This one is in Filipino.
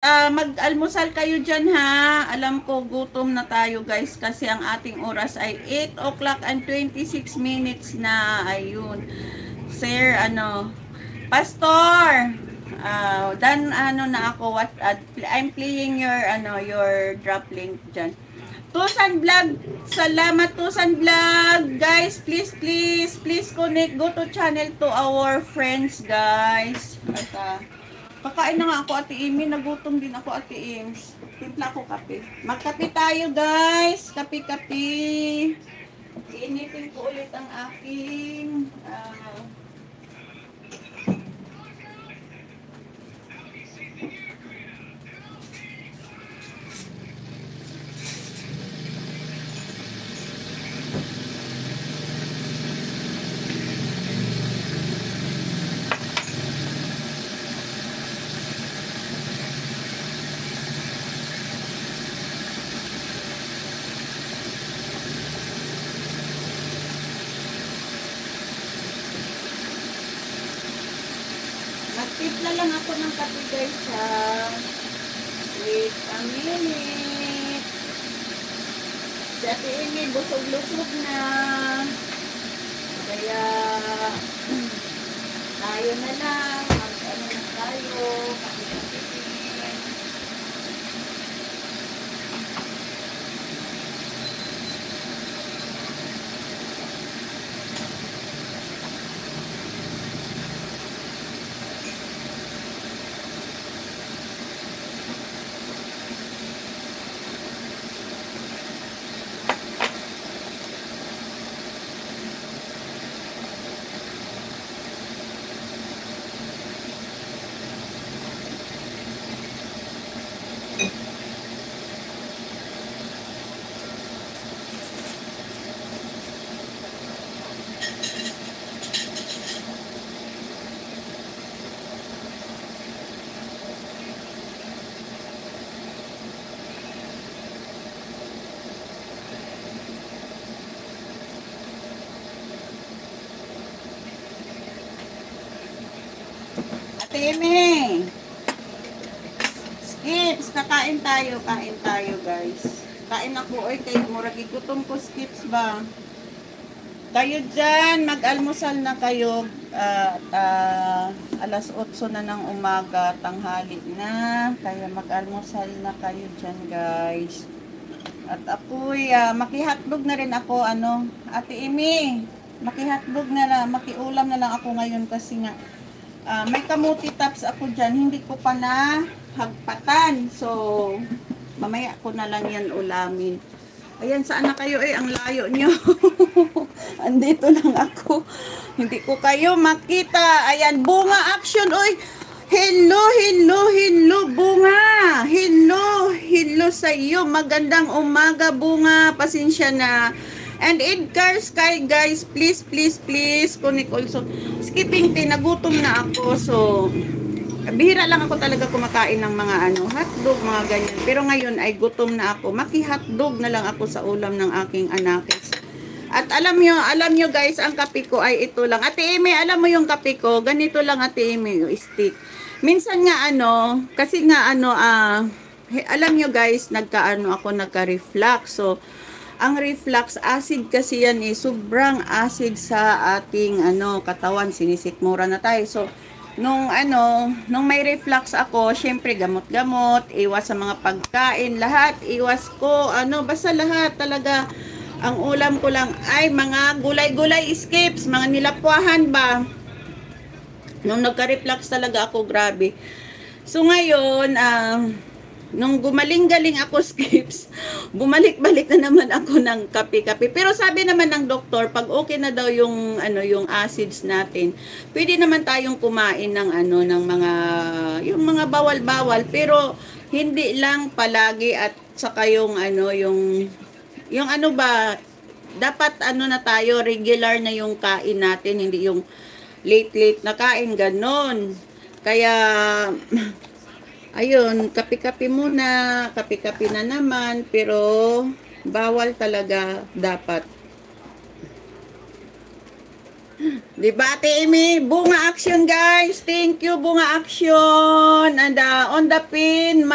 Mag-almusal kayo dyan ha. Alam ko gutom na tayo guys kasi ang ating oras ay 8 o'clock and 26 minutes na. Ayun. Sir, Pastor, dan na ako, I'm playing your drop link dyan. Tusan Vlog, salamat Tusan Vlog. Guys, please connect, go to channel to our friends guys. At kakain na nga ako, Ate Amy. Nagutom din ako, Ate Ims. Timpla ko kape. Magkape tayo, guys. Kape-kape. Iinitin ko ulit ang aking Magtipla lang ako ng kape, guys, ha. Wait a minute. Si Ate Amy, busog-lusog na. Kaya, tayo na lang. Mag-ano na tayo. Kape-kape. Teme. Skips, kain tayo guys. Kain ako oy kay murag gutom ko skips ba. Kayo dyan, mag-almusal na kayo at alas 8 na ng umaga, tanghali na. Kaya mag-almusal na kayo dyan guys. At ako'y makihatdog na rin ako Ate Amy, makihatdog na lang, makiulam na lang ako ngayon kasi nga may kamuti tops ako dyan, hindi ko pa na hagpatan. So, mamaya ko na lang yan ulamin. Ayan, saan na kayo ang layo nyo. Andito lang ako. Hindi ko kayo makita. Ayan, bunga action, oy. Hello, bunga. Hello sa iyo. Magandang umaga, bunga. Pasensya na. And Edgar Sky, guys, please, connect also. Skipping tea, nagutom na ako. So, bihira lang ako talaga kumakain ng mga hotdog, mga ganyan. Pero ngayon ay gutom na ako. Maki-hotdog na lang ako sa ulam ng aking anakis. At alam nyo guys, ang kape ko ay ito lang. Ate Amy, alam mo yung kape ko? Ganito lang, Ate Amy, yung stick. Minsan nga kasi nga alam nyo guys, nagka-reflux. So, ang reflux acid kasi yan sobrang acid sa ating katawan, sinisikmura na tayo. So nung may reflux ako, syempre gamot-gamot, iwas sa mga pagkain, lahat iwas ko, basta lahat talaga. Ang ulam ko lang ay mga gulay-gulay, skips, mga nilapwahan ba. Nung nagka-reflux talaga ako, grabe. So ngayon, nung gumaling-galing ako, skips, bumalik-balik na naman ako ng kape-kape. Pero sabi naman ng doktor, pag okay na daw yung acids natin, pwede naman tayong kumain ng ng mga bawal-bawal, pero hindi lang palagi. At saka yung dapat na tayo, regular na yung kain natin, hindi yung late na kain, ganon. Kaya ayun, kape-kape muna, kape-kape na naman, pero bawal talaga dapat. Diba, Ate Amy? Bunga Action, guys. Thank you, Bunga Action. And on the pin,